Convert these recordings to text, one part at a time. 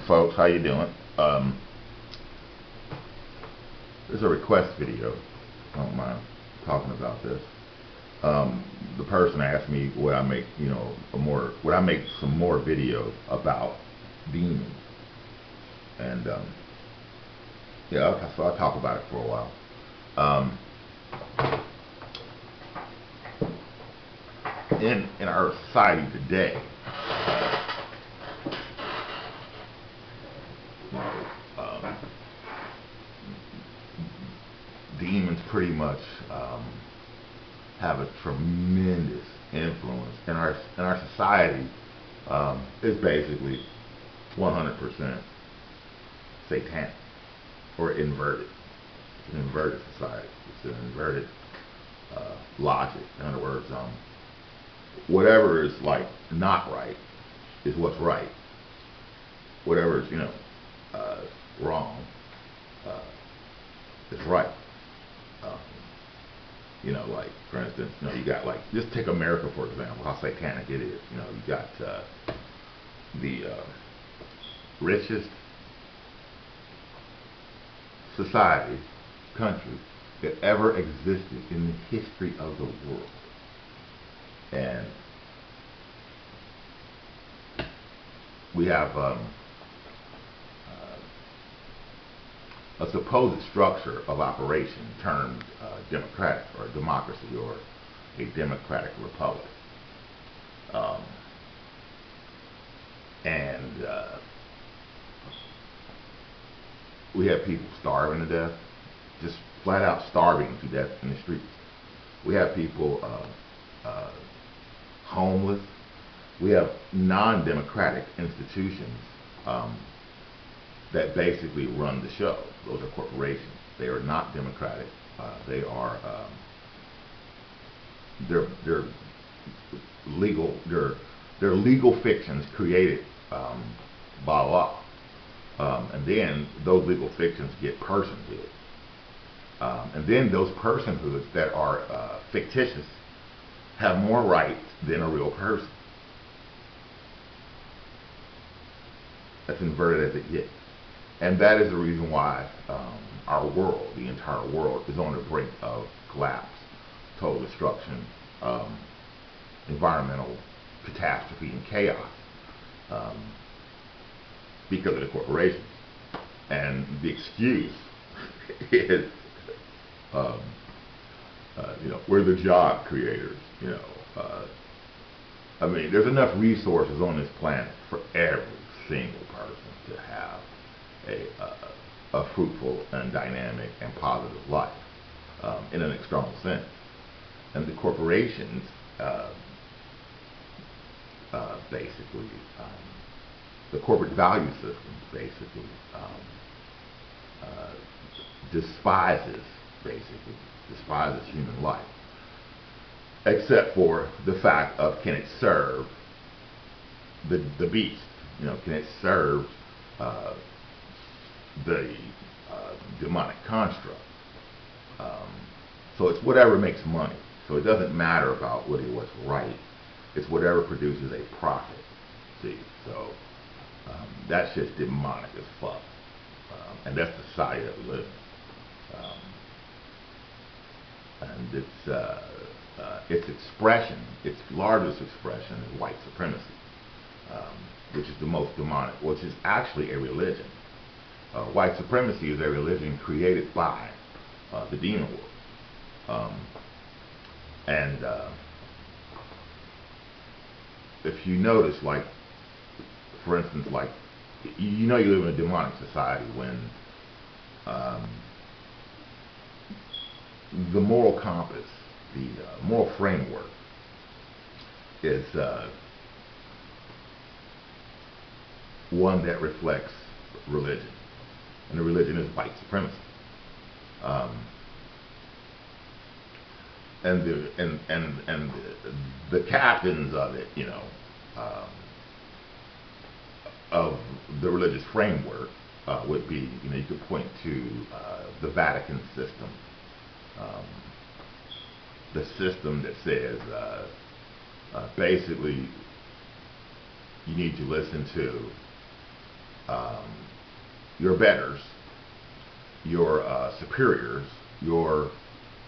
folks, how you doing? This is a request video. I don't mind talking about this. The person asked me would I make, would I make some more videos about demons, and yeah, so I'll talk about it for a while. In our society today, demons pretty much have a tremendous influence in our society. It's basically 100% satanic or inverted. It's an inverted society. It's an inverted logic. In other words, whatever is like not right is what's right. Whatever is wrong is right. Like for instance, you got like, just take America for example, how satanic it is. You got the richest society, country that ever existed in the history of the world. And we have a supposed structure of operation termed democratic or democracy or a democratic republic. And we have people starving to death, just flat out starving to death in the streets. We have people homeless. We have non-democratic institutions that basically run the show. Those are corporations. They are not democratic. They are they're legal. They're legal fictions created by law, and then those legal fictions get personhood, and then those personhoods that are fictitious have more rights than a real person. That's inverted as it gets. And that is the reason why our world, the entire world, is on the brink of collapse, total destruction, environmental catastrophe and chaos, because of the corporations. And the excuse is, we're the job creators. I mean, there's enough resources on this planet for every single person to have a fruitful and dynamic and positive life, in an external sense. And the corporations basically, the corporate value system basically despises human life, except for the fact of, can it serve the beast? Can it serve the demonic construct? So it's whatever makes money. So it doesn't matter about what's right. It's whatever produces a profit. See, so that's just demonic as fuck, and that's the society that we live in. And its expression, its largest expression, is white supremacy, which is the most demonic, which is actually a religion. White supremacy is a religion created by the demon world. And if you notice, like, for instance, like, you live in a demonic society when the moral compass, the moral framework is one that reflects religion, and the religion is white supremacy. And the captains of it, of the religious framework would be, you could point to the Vatican system, the system that says basically you need to listen to um, your betters, your superiors, your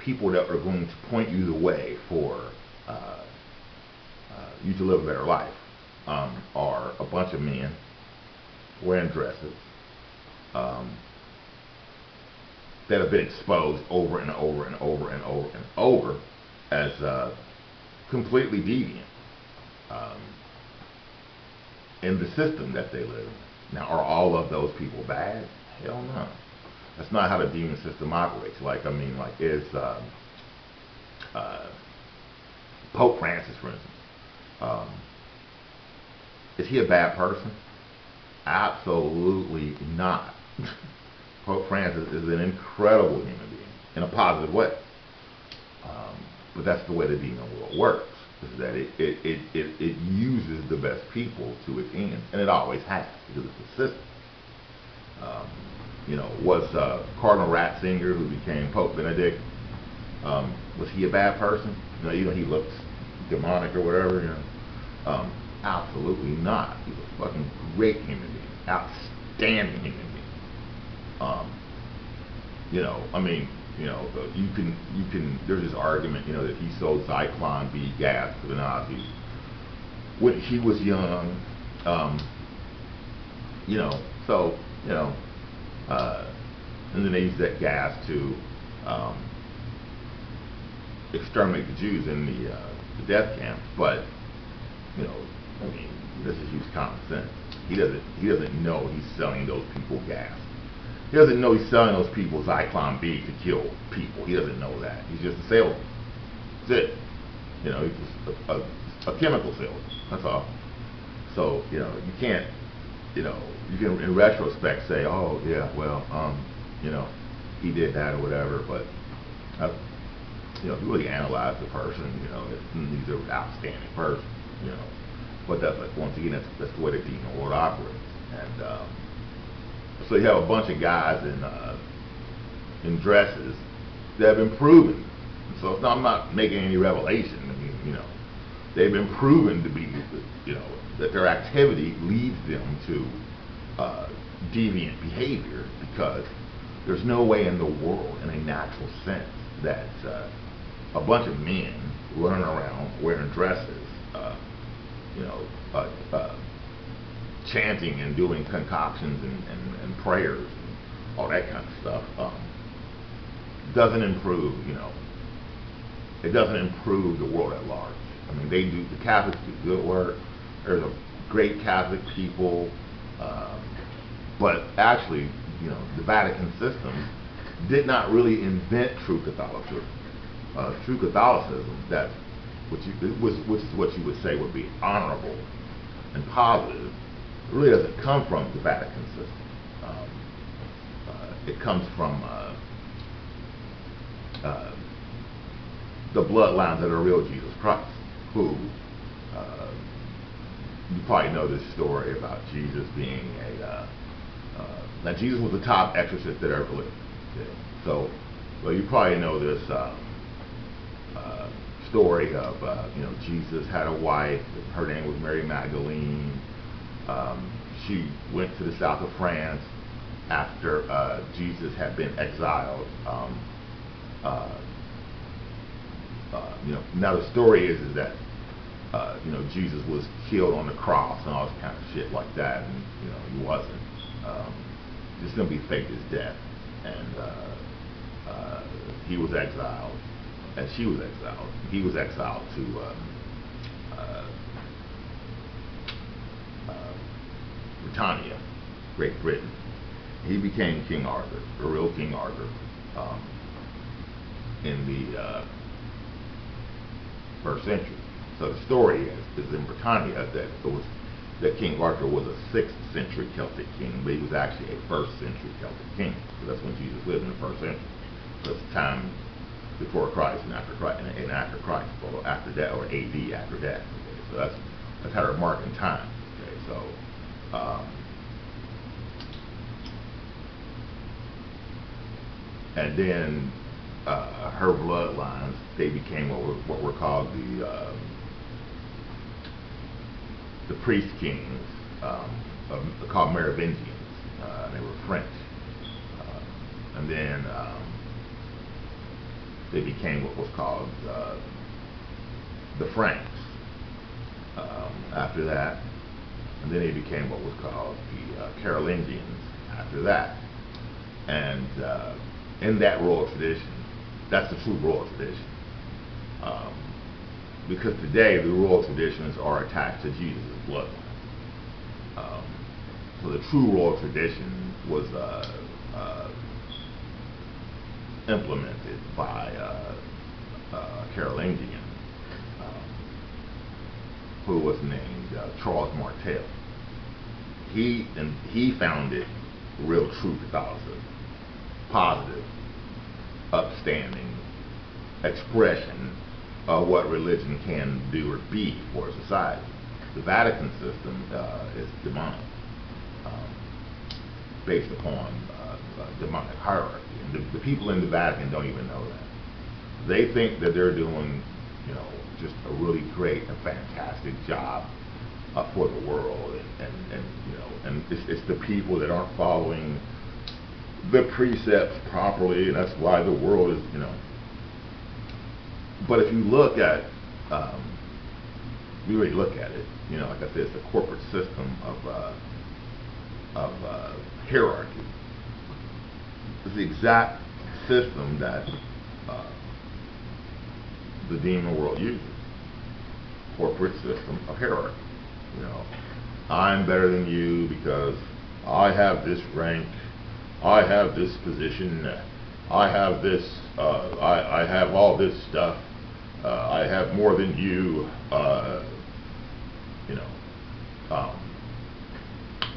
people that are going to point you the way for you to live a better life, are a bunch of men wearing dresses, that have been exposed over and over and over and over and over as completely deviant in the system that they live in. Now, are all of those people bad? Hell no. That's not how the demon system operates. Like, I mean, like, is Pope Francis, for instance, is he a bad person? Absolutely not. Pope Francis is an incredible human being in a positive way. But that's the way the demon world works, is that it uses the best people to its ends, and it always has, because it's a system. You know, was Cardinal Ratzinger, who became Pope Benedict, was he a bad person? You know, he looked demonic or whatever, you know. Absolutely not. He was a fucking great human being, outstanding human being. You know, I mean, you know, you can. There's this argument, you know, that he sold Zyklon B gas to the Nazis when he was young. You know, so you know, and then they used that gas to exterminate the Jews in the death camp. But you know, I mean, this is use common sense. He doesn't know he's selling those people gas. He doesn't know he's selling those people Zyklon B to kill people. He doesn't know that. He's just a salesman. That's it. You know, he's just a chemical salesman. That's all. So, you know, you can't, you know, you can in retrospect say, oh, yeah, well, you know, he did that or whatever. But, you know, if you really analyze the person, you know, he's an outstanding person, you know. But that's, like, once again, that's the way the demon world operates. And, so you have a bunch of guys in dresses that have been proven. So it's not, I'm not making any revelation. I mean, you know, they've been proven to be, you know, that their activity leads them to deviant behavior, because there's no way in the world, in a natural sense, that a bunch of men running around wearing dresses, you know, chanting and doing concoctions and prayers and all that kind of stuff, doesn't improve, you know, it doesn't improve the world at large. I mean, the Catholics do good work. There's a great Catholic people, but actually, you know, the Vatican system did not really invent true Catholicism. True Catholicism, which is what you would say would be honorable and positive, really doesn't come from the Vatican system. It comes from the bloodlines of the real Jesus Christ, who, you probably know this story about Jesus being now Jesus was the top exorcist that ever lived. Okay? So, well, you probably know this story of, you know, Jesus had a wife, her name was Mary Magdalene. She went to the south of France after Jesus had been exiled. You know, now the story is that you know, Jesus was killed on the cross and all this kind of shit like that, and you know, he wasn't. Just simply faked his death, and he was exiled, and she was exiled. He was exiled to Britannia, Great Britain. He became King Arthur, the real King Arthur, in the 1st century. So the story is in Britannia that King Arthur was a 6th century Celtic king, but he was actually a 1st century Celtic king. So that's when Jesus lived, in the 1st century. So it's time before Christ and after Christ, and after Christ, or after that, or AD after that. Okay? So that's how they're marking time. Okay, so. And then her bloodlines, they became what were called the priest kings, called Merovingians. They were French. And then they became what was called the Franks after that. And then they became what was called the Carolingians after that. And in that royal tradition, that's the true royal tradition. Because today the royal traditions are attached to Jesus' bloodline. So the true royal tradition was implemented by Carolingian, who was named Charles Martel. He founded real true Catholicism, positive, upstanding expression of what religion can do or be for a society. The Vatican system is demonic, based upon demonic hierarchy, and the people in the Vatican don't even know that. They think that they're doing, just a really great and fantastic job for the world, and it's the people that aren't following the precepts properly, and that's why the world is, But if you look at, you really look at it, like I said, it's a corporate system of hierarchy. It's the exact system that the demon world uses. Corporate system of hierarchy. I'm better than you because I have this rank, I have this position, I have this, I have all this stuff, I have more than you,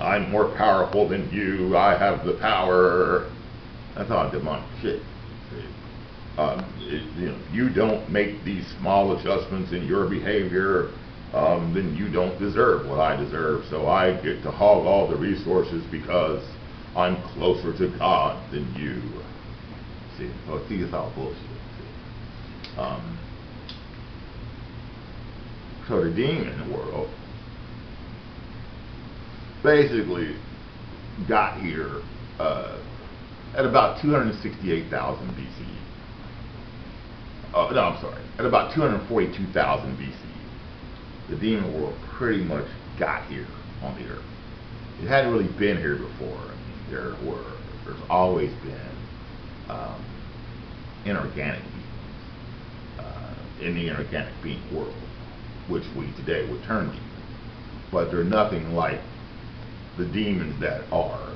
I'm more powerful than you, I have the power. That's all demonic shit. You don't make these small adjustments in your behavior, then you don't deserve what I deserve, so I get to hog all the resources because I'm closer to God than you. See, so it's all bullshit. So the demon world basically got here at about 268,000 BCE. No, I'm sorry, at about 242,000 BCE. The demon world pretty much got here on the earth. It hadn't really been here before. There's always been inorganic beings in the inorganic being world, which we today would term demons. But they're nothing like the demons that are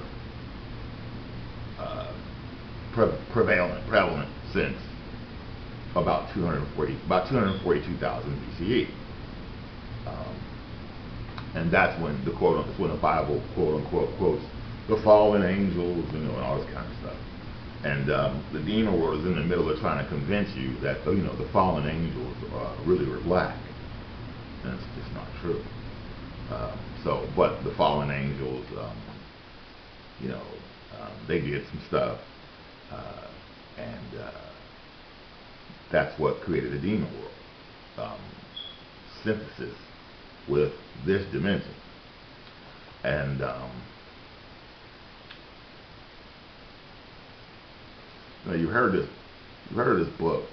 prevalent since about 242,000 BCE. And that's when the Bible quote unquote quotes the fallen angels, and all this kind of stuff. And the demon world is in the middle of trying to convince you that the fallen angels really were black, and it's just not true. But the fallen angels, they did some stuff, and that's what created the demon world. Synthesis with this dimension. And now you've heard of this book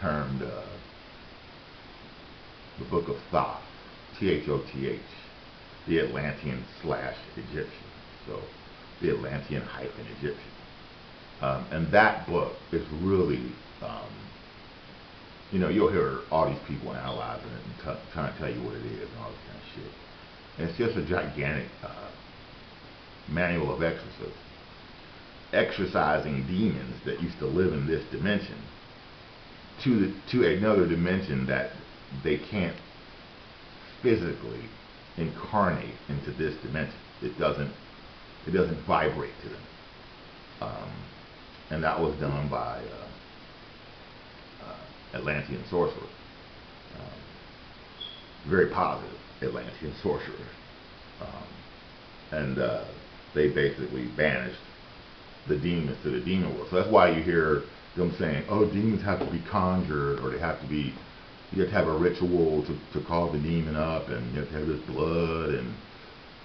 termed the Book of Thoth, Thoth, the Atlantean / Egyptian. So the Atlantean - Egyptian. And that book is really, you'll hear all these people analyzing it and trying to tell you what it is and all this kind of shit. And it's just a gigantic manual of exorcising demons that used to live in this dimension to another dimension that they can't physically incarnate into this dimension. It doesn't vibrate to them. And that was done by Atlantean sorcerers. Very positive Atlantean sorcerers. And they basically banished the demons to the demon world. So that's why you hear them saying, oh, demons have to be conjured, or they have to be You have to have a ritual to call the demon up, and you have to have this blood, and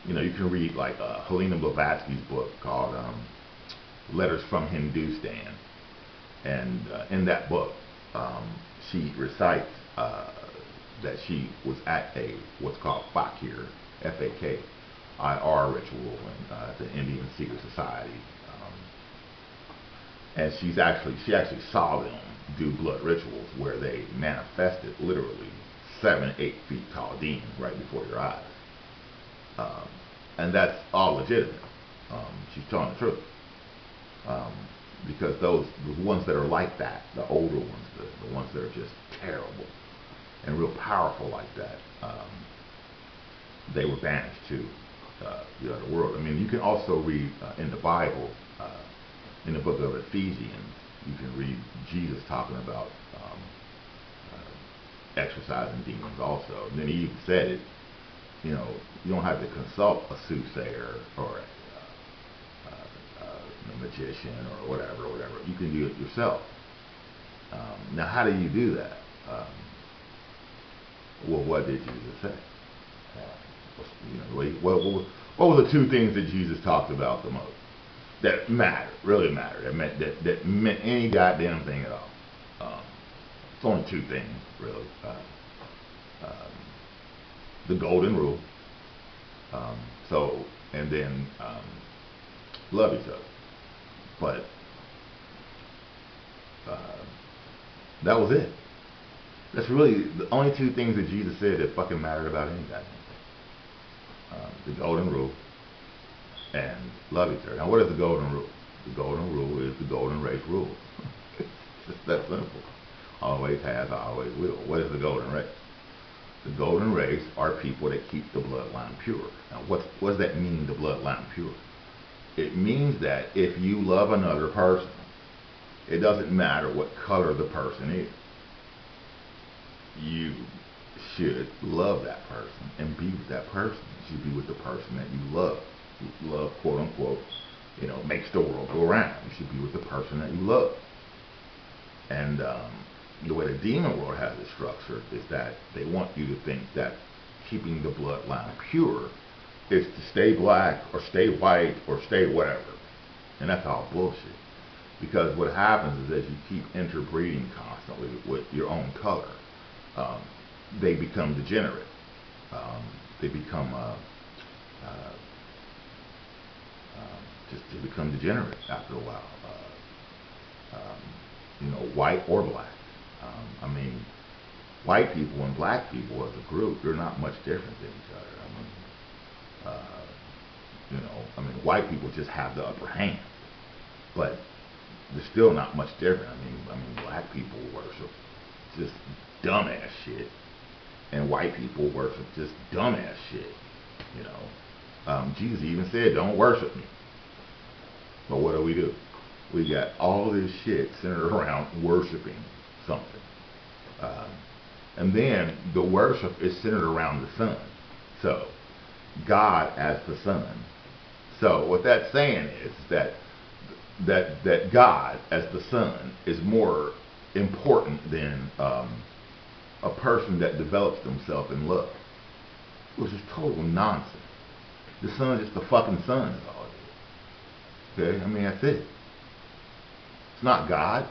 you can read like Helena Blavatsky's book called Letters from Hindustan, and in that book, she recites that she was at a what's called fakir, Fakir ritual in the Indian Secret Society, and she actually saw them do blood rituals where they manifested literally 7-8 feet tall demons right before your eyes, and that's all legitimate. She's telling the truth. Because the ones that are like that, the older ones, the ones that are just terrible and real powerful like that, they were banished to the other world. I mean, you can also read in the Bible, in the book of Ephesians, you can read Jesus talking about exorcising demons also. And then he even said it, you don't have to consult a soothsayer or a magician or whatever. You can do it yourself. Now, how do you do that? Well, what did Jesus say? What were the two things that Jesus talked about the most that mattered, really mattered, that meant any goddamn thing at all? It's only two things, really. The golden rule. And then love each other. But that was it. That's really the only two things that Jesus said that fucking mattered about any goddamn thing. The golden rule and love each other. Now, what is the golden rule? The golden rule is the golden race rule. It's just that simple. Always has, always will. What is the golden race? The golden race are people that keep the bloodline pure. Now, what does that mean, the bloodline pure? It means that if you love another person, it doesn't matter what color the person is. You should love that person and be with that person. You should be with the person that you love. Love, quote unquote, makes the world go round. You should be with the person that you love. And the way the demon world has it structured is that they want you to think that keeping the bloodline pure is to stay black or stay white or stay whatever. And that's all bullshit. Because what happens is as you keep interbreeding constantly with your own color, they become degenerate. They become just become degenerate after a while. White or black. I mean, white people and black people as a group, they're not much different than each other. White people just have the upper hand, but they're still not much different. I mean, black people worship just dumbass shit, and white people worship just dumbass shit. Jesus even said, "Don't worship me." But what do? We got all this shit centered around worshiping something, and then the worship is centered around the sun. So God as the sun. So what that's saying is that God as the sun is more important than a person that develops themselves in love, which is total nonsense. The sun is just the fucking sun is all it is. Okay? That's it. It's not God.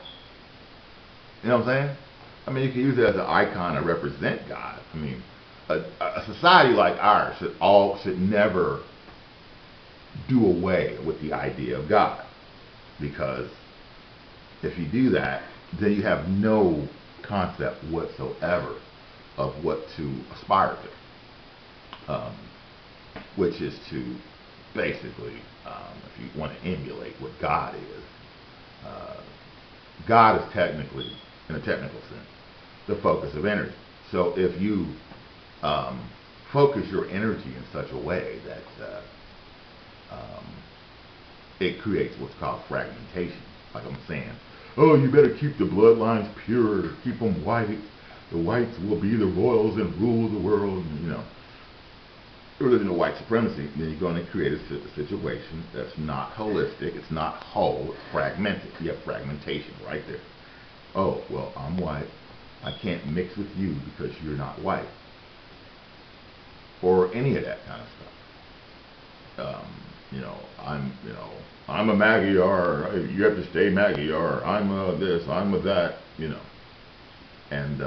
You know what I'm saying? You can use it as an icon to represent God. A society like ours should never do away with the idea of God, because if you do that, then you have no concept whatsoever of what to aspire to, which is to basically, if you want to emulate what God is, God is technically, in a technical sense, the focus of energy. So if you focus your energy in such a way that it creates what's called fragmentation. Like I'm saying, oh, you better keep the bloodlines pure, keep them white. The whites will be the royals and rule the world. Religion of white supremacy. Then you're going to create a situation that's not holistic, it's not whole, it's fragmented. You have fragmentation right there. Oh, well, I'm white. I can't mix with you because you're not white, or any of that kind of stuff. I'm a Magyar. You have to stay Magyar. I'm a this. I'm a that. And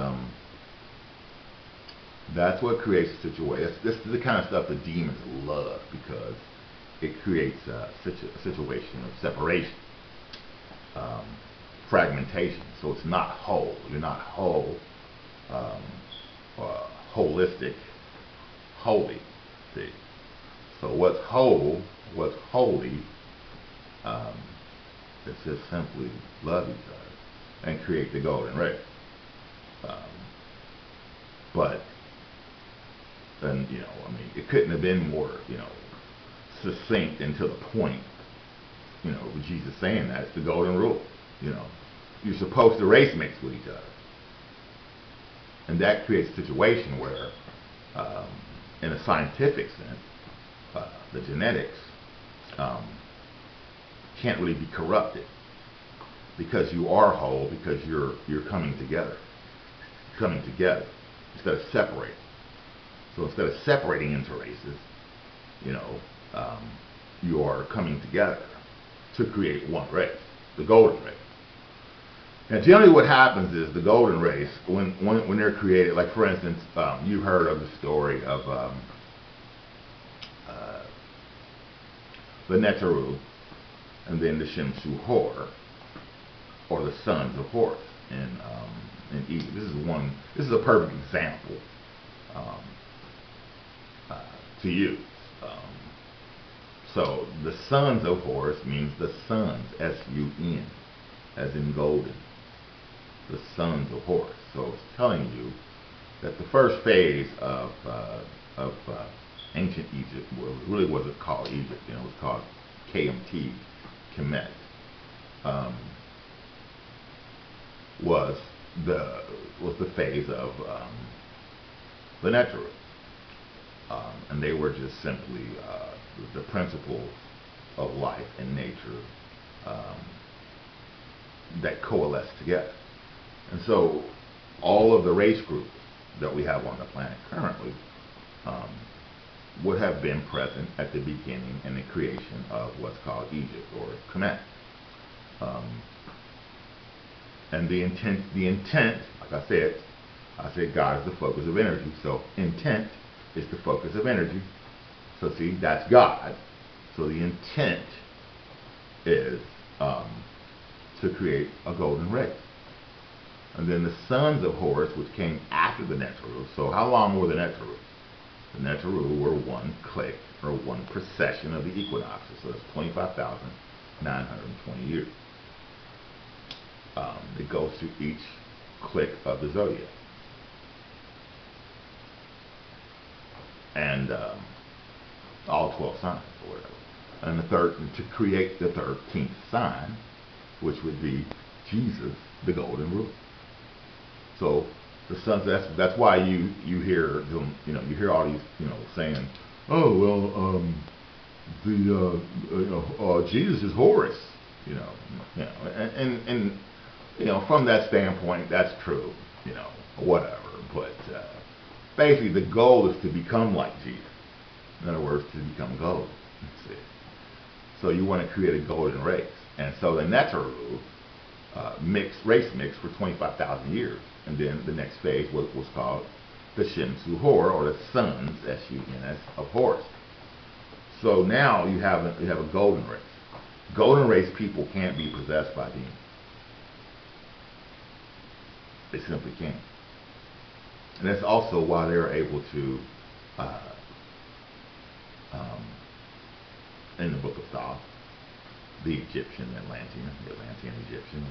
that's what creates a situation. This is the kind of stuff the demons love, because it creates such a situation of separation, fragmentation. So it's not whole. You're not whole, holistic, holy. See? So what's whole, what's holy, it's just simply love each other and create the golden race. But then, it couldn't have been more, succinct and to the point, with Jesus saying that. It's the golden rule. You're supposed to race mix with each other. And that creates a situation where, in a scientific sense, the genetics can't really be corrupted, because you are whole, because you're coming together instead of separating. So instead of separating into races, you are coming together to create one race, the golden race. Now, generally, what happens is the golden race, when they're created, like for instance, you've heard of the story of the Neteru, and then the Shimshu Hor, or the sons of Horus in Egypt. This is a perfect example to use. So the sons of Horus means the sons, S-U-N, as in golden. The sons of Horus. So it's telling you that the first phase of ancient Egypt, well, it really wasn't called Egypt, it was called KMT, Kemet, was the phase of the Neteru. And they were just simply the principles of life and nature that coalesced together. And so all of the race groups that we have on the planet currently would have been present at the beginning and the creation of what's called Egypt, or Kemet. And the intent, like I said God is the focus of energy. So intent is the focus of energy. So see, that's God. So the intent is to create a golden race. And then the sons of Horus, which came after the Neteru. So how long were the Neteru? The Neteru were one click, or one precession of the equinoxes. So that's 25,920 years. It goes through each click of the zodiac. And all 12 signs, or whatever. And to create the 13th sign, which would be Jesus, the golden rule. So the sons, that's why you hear them, you hear all these, saying, oh well, Jesus is Horus, and from that standpoint, that's true, whatever. But basically, the goal is to become like Jesus. In other words, to become golden. That's it. So you want to create a golden race, and so the Neteru race mix for 25,000 years, and then the next phase was called the Shimshu Hor, or the sons, S-U-N-S, of Horus. So now you have a golden race. Golden race people can't be possessed by demons. They simply can't. And that's also why they're able to, in the Book of Thoth, the Atlantean Egyptian,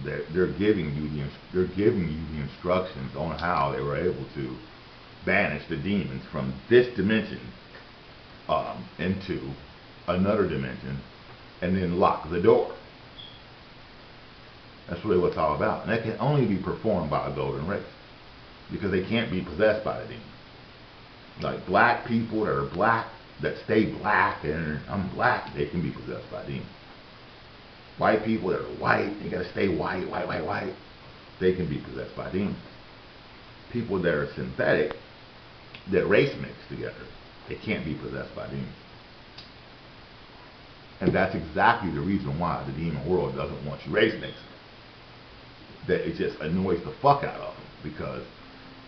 they're giving you the instructions on how they were able to banish the demons from this dimension into another dimension, and then lock the door. That's really what it's all about. And that can only be performed by a golden race, because they can't be possessed by the demons. Like black people that are black, that stay black, and I'm black, they can be possessed by demons. White people that are white, they gotta stay white. they can be possessed by demons. People that are synthetic, that race mix together, they can't be possessed by demons. And that's exactly the reason why the demon world doesn't want you race mixing. That it just annoys the fuck out of them, because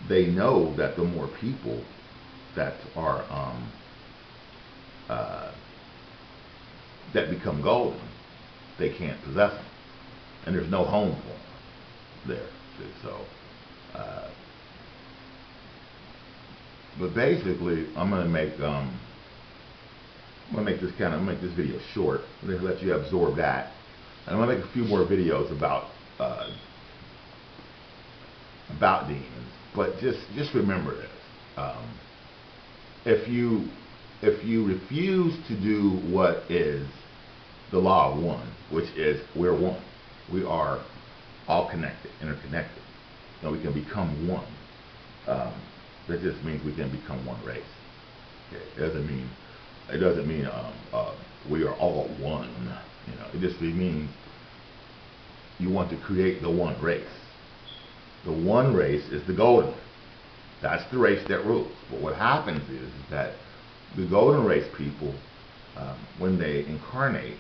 they know that the more people that are that become golden, they can't possess them, and there's no home for them there. So, but basically, I'm gonna make this video short. I'm gonna let you absorb that, and I'm gonna make a few more videos about demons. But just remember this: if you refuse to do what is the law of one, which is we're one, we are all connected, interconnected, and we can become one. That just means we can become one race. Okay? It doesn't mean we are all one. You know, it just means you want to create the one race. The one race is the golden race. That's the race that rules. But what happens is that the golden race people, when they incarnate,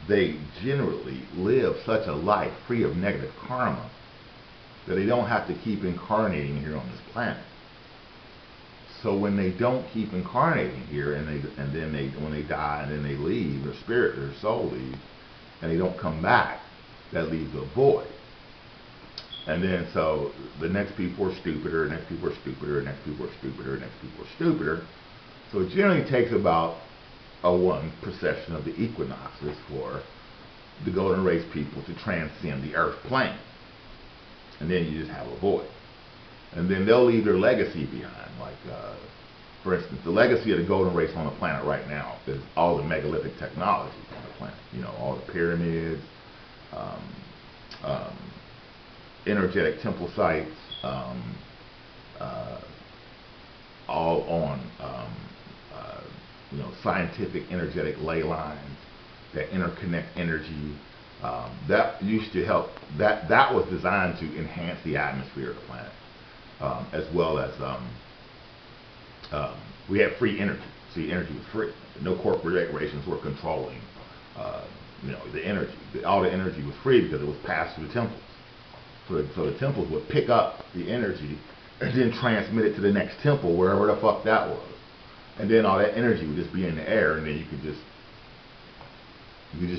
they generally live such a life free of negative karma that they don't have to keep incarnating here on this planet. So when they don't keep incarnating here, and then when they die and then they leave, their spirit, their soul leaves, and they don't come back, that leaves a void. And then so the next people are stupider, next people are stupider, next people are stupider, next people are stupider. So it generally takes about a one precession of the equinoxes for the golden race people to transcend the earth plane. And then you just have a void. And then they'll leave their legacy behind. Like, for instance, the legacy of the golden race on the planet right now is all the megalithic technology on the planet. You know, all the pyramids, energetic temple sites, all on you know, scientific energetic ley lines that interconnect energy. That used to help. That was designed to enhance the atmosphere of the planet, as well as we had free energy. See, energy was free. No corporations were controlling, you know, the energy. All the energy was free because it was passed through the temples. So the temples would pick up the energy and then transmit it to the next temple, wherever the fuck that was. And then all that energy would just be in the air, and then you could just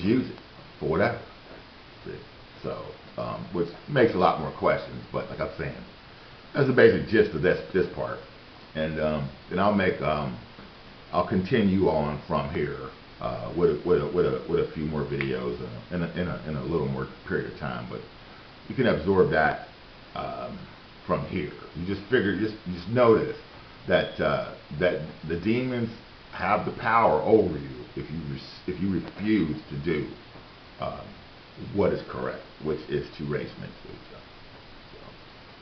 use it for whatever. See? So, which makes a lot more questions, but like I'm saying, that's the basic gist of this part. And then I'll continue on from here with a few more videos in a little more period of time. But you can absorb that from here. You just notice that that the demons have the power over you if you refuse to do what is correct, which is to race mix with each other. So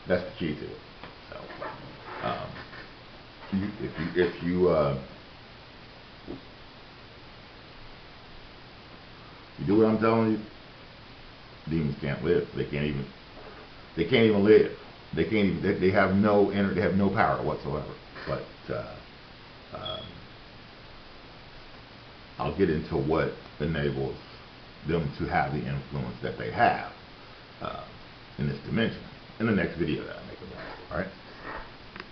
that's the key to it. So if you do what I'm telling you, demons can't live. They can't even live. They have no energy. They have no power whatsoever. But I'll get into what enables them to have the influence that they have in this dimension in the next video that I make about it. All right.